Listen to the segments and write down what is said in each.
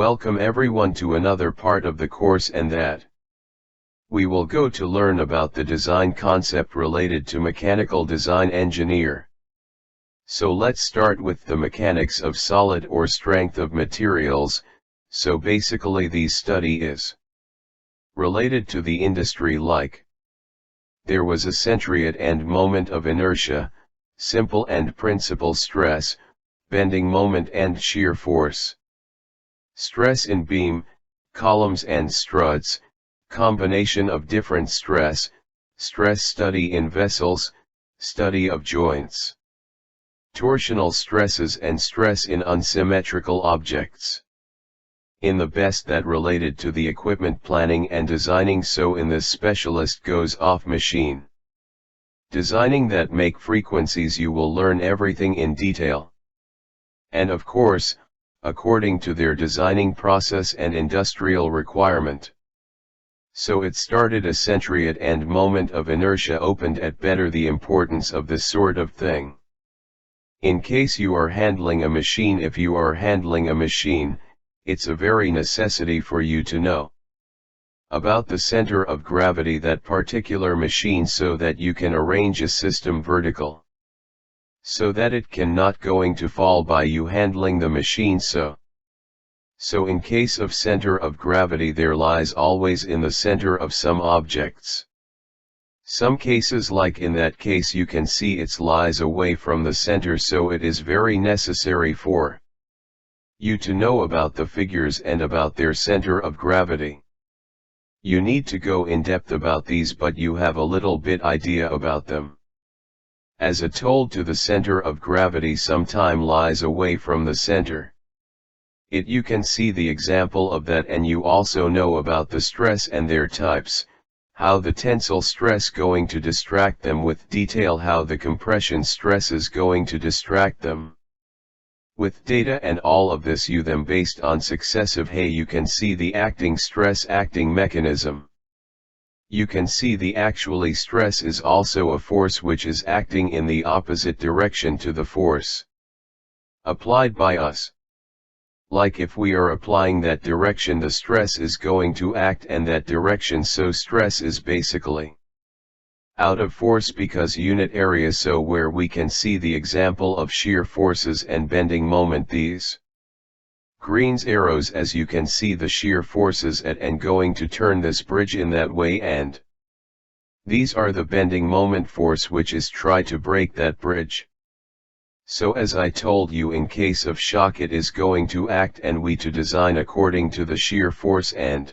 Welcome everyone to another part of the course, and that we will go to learn about the design concept related to mechanical design engineer. So let's start with the mechanics of solid or strength of materials. So basically the study is related to the industry, like there was a centriet and moment of inertia, simple and principal stress, bending moment and shear force. Stress in beam, columns and struts, combination of different stress study in vessels, study of joints. Torsional stresses and stress in unsymmetrical objects. In the best that related to the equipment planning and designing, so in this specialist goes off machine designing that make frequencies. You will learn everything in detail. And of course, according to their designing process and industrial requirement. So it started a centriet and moment of inertia opened at better the importance of this sort of thing. In case you are handling a machine, if you are handling a machine, it's a very necessity for you to know about the center of gravity that particular machine, so that you can arrange a system vertical, so that it cannot going to fall by you handling the machine. So in case of center of gravity, there lies always in the center of some objects. Some cases, like in that case, you can see it lies away from the center, so it is very necessary for you to know about the figures and about their center of gravity. You need to go in depth about these, but you have a little bit idea about them. As it told to the center of gravity sometime lies away from the center. You can see the example of that, and you also know about the stress and their types, how the tensile stress going to distract them with detail, how the compression stress is going to distract them with data, and all of this you them based on successive. You can see the acting stress acting mechanism. You can see the actually stress is also a force which is acting in the opposite direction to the force applied by us. Like if we are applying that direction, the stress is going to act in that direction, so stress is basically out of force because unit area. So where we can see the example of shear forces and bending moment, these green arrows, as you can see the shear forces at and going to turn this bridge in that way, and these are the bending moment force which is try to break that bridge. So as I told you, in case of shock it is going to act, and we to design according to the shear force and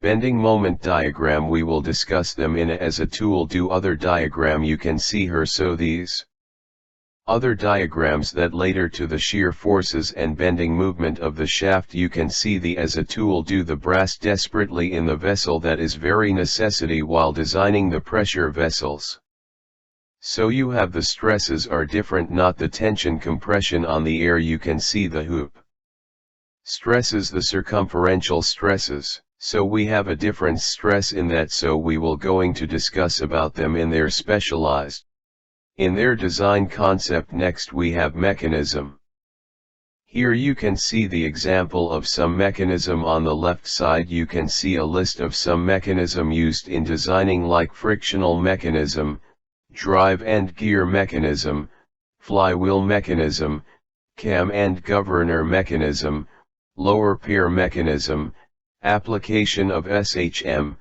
bending moment diagram. We will discuss them in as a tool do other diagram, you can see her. So these other diagrams that later to the shear forces and bending movement of the shaft, you can see the as a tool do the brass desperately in the vessel, that is very necessity while designing the pressure vessels. So you have the stresses are different, not the tension compression on the air. You can see the hoop stresses, the circumferential stresses. So we have a different stress in that, so we will going to discuss about them in their specialized, in their design concept. Next we have mechanism. Here you can see the example of some mechanism. On the left side you can see a list of some mechanism used in designing, like frictional mechanism, drive and gear mechanism, flywheel mechanism, cam and governor mechanism, lower pier mechanism, application of SHM,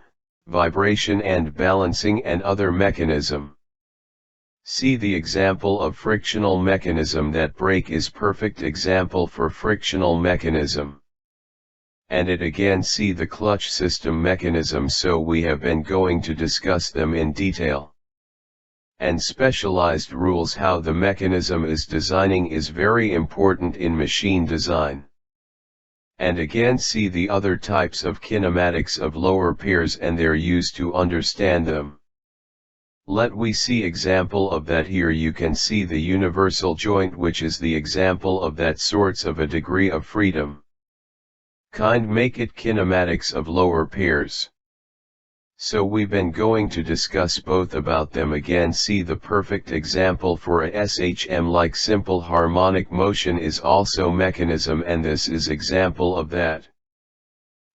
vibration and balancing, and other mechanism. See the example of frictional mechanism. That brake is perfect example for frictional mechanism. And it again see the clutch system mechanism. So we have been going to discuss them in detail. And specialized rules how the mechanism is designing is very important in machine design. And again see the other types of kinematics of lower piers and their use to understand them. Let we see example of that. Here you can see the universal joint, which is the example of that sorts of a degree of freedom. Kind make it kinematics of lower piers. So we've been going to discuss both about them again. See, the perfect example for a SHM like simple harmonic motion is also mechanism, and this is example of that.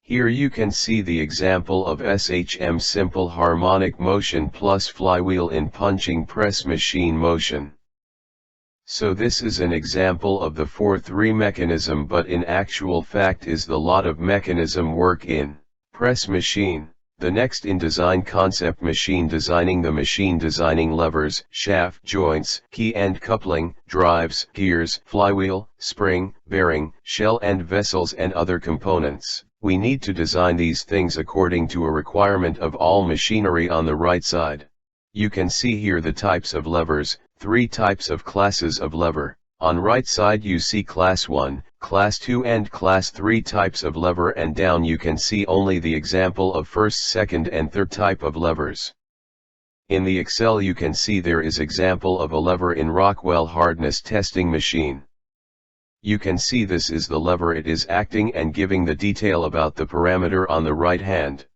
Here you can see the example of SHM simple harmonic motion plus flywheel in punching press machine motion. So this is an example of the 4-3 mechanism, but in actual fact is the lot of mechanism work in press machine. The next in design concept machine designing, the machine designing levers, shaft, joints, key and coupling, drives, gears, flywheel, spring, bearing, shell and vessels and other components. We need to design these things according to a requirement of all machinery on the right side. You can see here the types of levers, 3 types of classes of lever. On right side you see class 1, class 2 and class 3 types of lever, and down you can see only the example of first, second and third type of levers. In the Excel you can see there is example of a lever in Rockwell hardness testing machine. You can see this is the lever, it is acting and giving the detail about the parameter on the right hand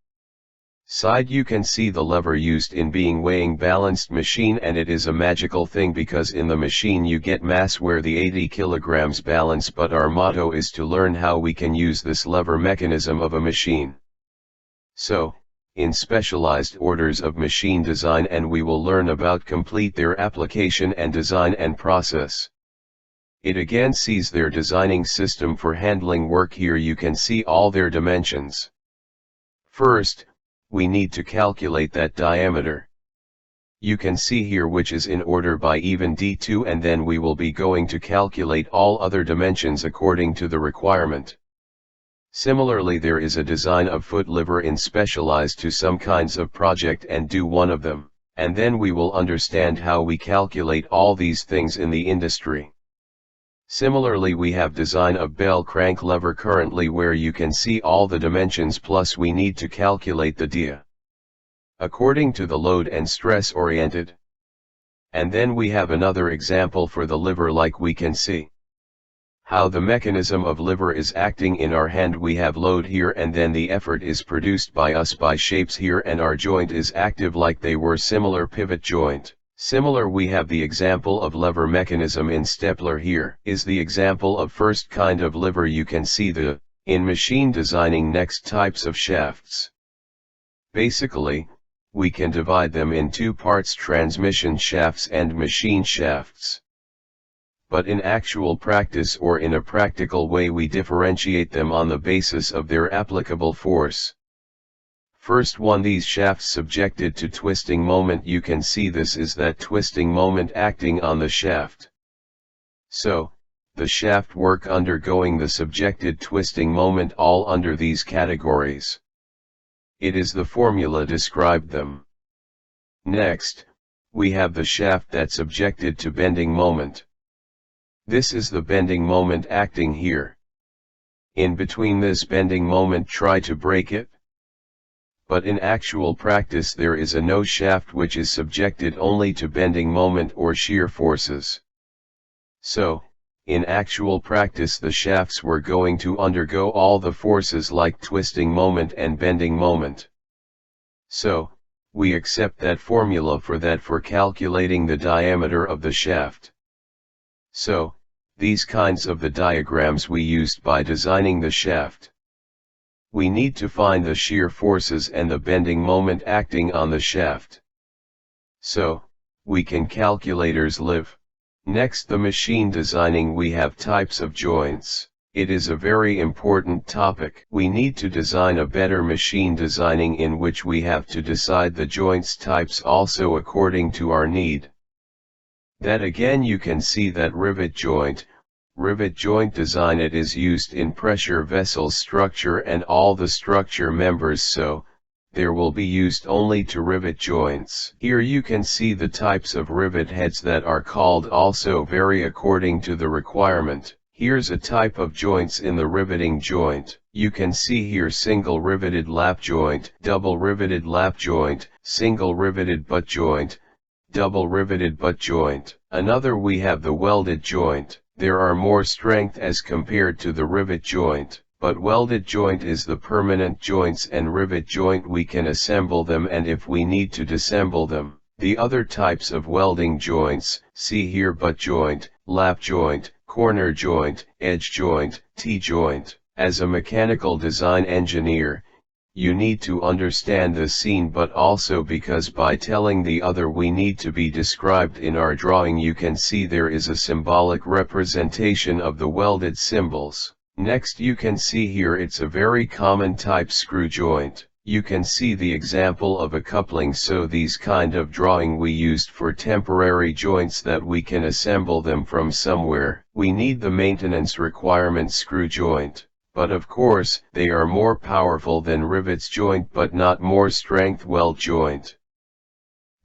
side. You can see the lever used in being weighing balanced machine, and it is a magical thing because in the machine you get mass where the 80 kilograms balance, but our motto is to learn how we can use this lever mechanism of a machine. So, in specialized orders of machine design, and we will learn about complete their application and design and process. It again sees their designing system for handling work. Here you can see all their dimensions. First, we need to calculate that diameter. You can see here which is in order by even D2, and then we will be going to calculate all other dimensions according to the requirement. Similarly, there is a design of foot lever in specialized to some kinds of project and do one of them, and then we will understand how we calculate all these things in the industry. Similarly, we have design of bell crank lever currently where you can see all the dimensions, plus we need to calculate the dia according to the load and stress oriented. And then we have another example for the lever, like we can see how the mechanism of lever is acting in our hand. We have load here, and then the effort is produced by us by shapes here, and our joint is active like they were similar pivot joint. Similar, we have the example of lever mechanism in stepler. Here is the example of first kind of lever. You can see the, in machine designing, next types of shafts. Basically, we can divide them in 2 parts, transmission shafts and machine shafts. But in actual practice, or in a practical way, we differentiate them on the basis of their applicable force. First one, these shafts subjected to twisting moment. You can see this is that twisting moment acting on the shaft. So, the shaft work undergoing the subjected twisting moment, all under these categories. It is the formula described them. Next, we have the shaft that subjected to bending moment. This is the bending moment acting here. In between this bending moment, try to break it. But in actual practice there is a no shaft which is subjected only to bending moment or shear forces. So, in actual practice the shafts were going to undergo all the forces like twisting moment and bending moment. So, we accept that formula for that for calculating the diameter of the shaft. So, these kinds of the diagrams we used by designing the shaft. We need to find the shear forces and the bending moment acting on the shaft. So, we can calculators live. Next, the machine designing, we have types of joints. It is a very important topic. We need to design a better machine designing in which we have to decide the joints types also according to our need. That again you can see that rivet joint design, it is used in pressure vessel structure and all the structure members, so there will be used only to rivet joints. Here you can see the types of rivet heads that are called also vary according to the requirement. Here's a type of joints in the riveting joint. You can see here single riveted lap joint, double riveted lap joint, single riveted butt joint, double riveted butt joint. Another, we have the welded joint. There are more strength as compared to the rivet joint. But welded joint is the permanent joints, and rivet joint we can assemble them and if we need to disassemble them. The other types of welding joints, see here: butt joint, lap joint, corner joint, edge joint, T-joint. As a mechanical design engineer, you need to understand the scene, but also because by telling the other we need to be described in our drawing. You can see there is a symbolic representation of the welded symbols. Next you can see here it's a very common type screw joint. You can see the example of a coupling, so these kind of drawing we used for temporary joints that we can assemble them from somewhere. We need the maintenance requirement screw joint. But of course, they are more powerful than rivets joint but not more strength weld joint.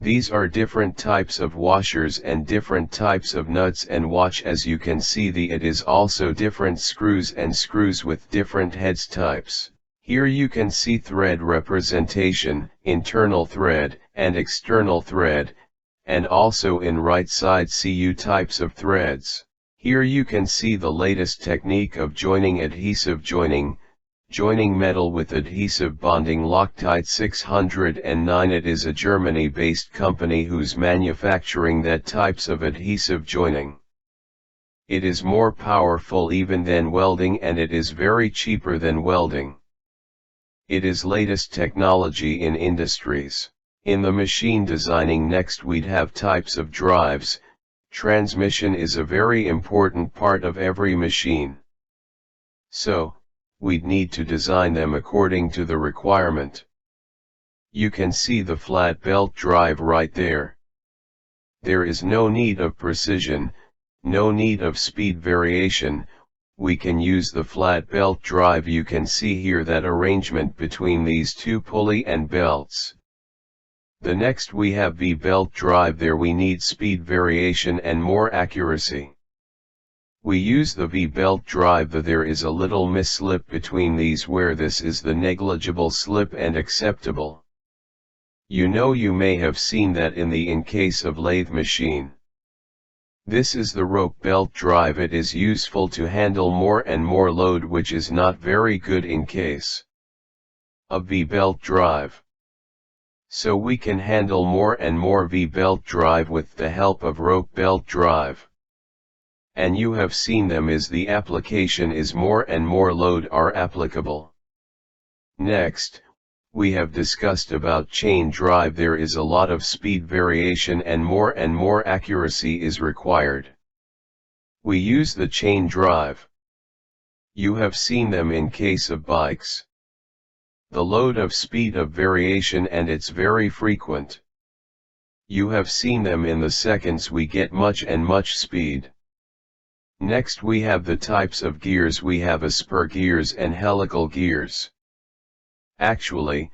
These are different types of washers and different types of nuts and watch. As you can see, it is also different screws and screws with different heads types. Here you can see thread representation, internal thread and external thread, and also in right side CU types of threads. Here you can see the latest technique of joining, adhesive joining, joining metal with adhesive bonding. Loctite 609. It is a Germany-based company who's manufacturing that types of adhesive joining. It is more powerful even than welding, and it is very cheaper than welding. It is latest technology in industries. In the machine designing next we'd have types of drives. Transmission is a very important part of every machine. So, we'd need to design them according to the requirement. You can see the flat belt drive right there. There is no need of precision, no need of speed variation. We can use the flat belt drive. You can see here that arrangement between these two pulley and belts. The next we have V-belt drive. There we need speed variation and more accuracy. We use the V-belt drive. There is a little misslip between these where this is the negligible slip and acceptable. You may have seen that in case of lathe machine. This is the rope belt drive. It is useful to handle more and more load, which is not very good in case of V-belt drive. So we can handle more and more V-belt drive with the help of rope belt drive. And you have seen them as the application is more and more load are applicable. Next, we have discussed about chain drive. There is a lot of speed variation and more accuracy is required. We use the chain drive. You have seen them in case of bikes. The load of speed of variation and it's very frequent. You have seen them in the seconds we get much speed. Next we have the types of gears. We have a spur gears and helical gears. Actually,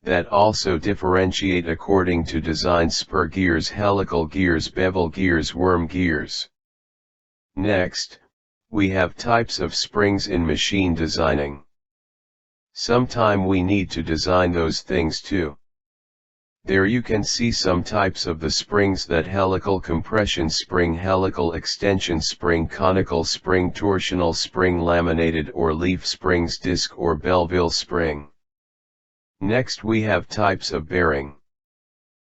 that also differentiate according to design: spur gears, helical gears, bevel gears, worm gears. Next, we have types of springs in machine designing. Sometime we need to design those things too. There you can see some types of the springs: that helical compression spring, helical extension spring, conical spring, torsional spring, laminated or leaf springs, disc or Belleville spring. Next we have types of bearing.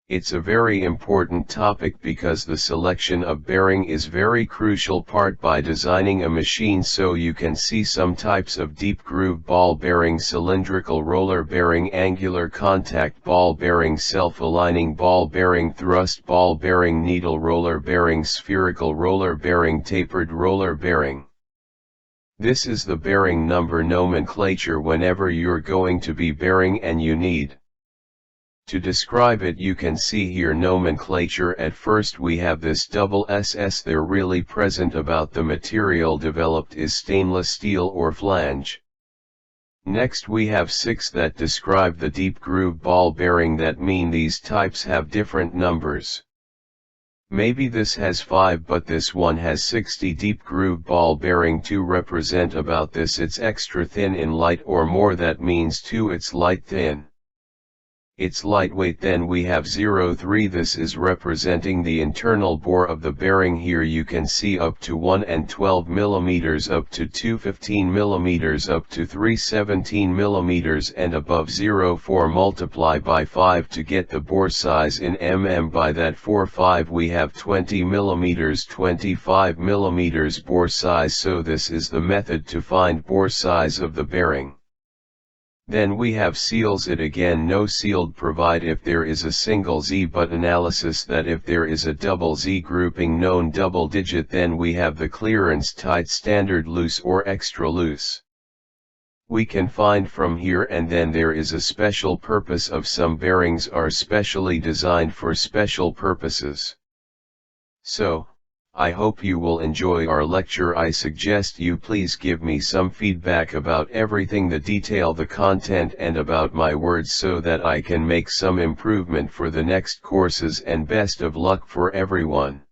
It's a very important topic because the selection of bearing is very crucial part by designing a machine. So you can see some types of deep groove ball bearing, cylindrical roller bearing, angular contact ball bearing, self-aligning ball bearing, thrust ball bearing, needle roller bearing, spherical roller bearing, tapered roller bearing. This is the bearing number nomenclature whenever you're going to be bearing and you need to describe it. You can see here nomenclature. At first we have this double SS. They're really present about the material developed is stainless steel or flange. Next we have 6 that describe the deep groove ball bearing. That mean these types have different numbers. Maybe this has 5 but this one has 60. Deep groove ball bearing 2 represent about this. It's extra thin in light or more. That means 2 it's light thin. It's lightweight. Then we have 0.3. This is representing the internal bore of the bearing. Here you can see up to 1 and 12 mm, up to 2 15 mm, up to 3 17 mm, and above 0.4 multiply by 5 to get the bore size in mm. By that 4.5 we have 20 mm, 25 mm bore size. So this is the method to find bore size of the bearing. Then we have seals. It again no sealed provide if there is a single Z, but analysis that if there is a double Z grouping known double digit, then we have the clearance tight, standard, loose or extra loose. We can find from here, and then there is a special purpose of some bearings are specially designed for special purposes. So, I hope you will enjoy our lecture. I suggest you please give me some feedback about everything, the detail, the content, and about my words, so that I can make some improvement for the next courses, and best of luck for everyone.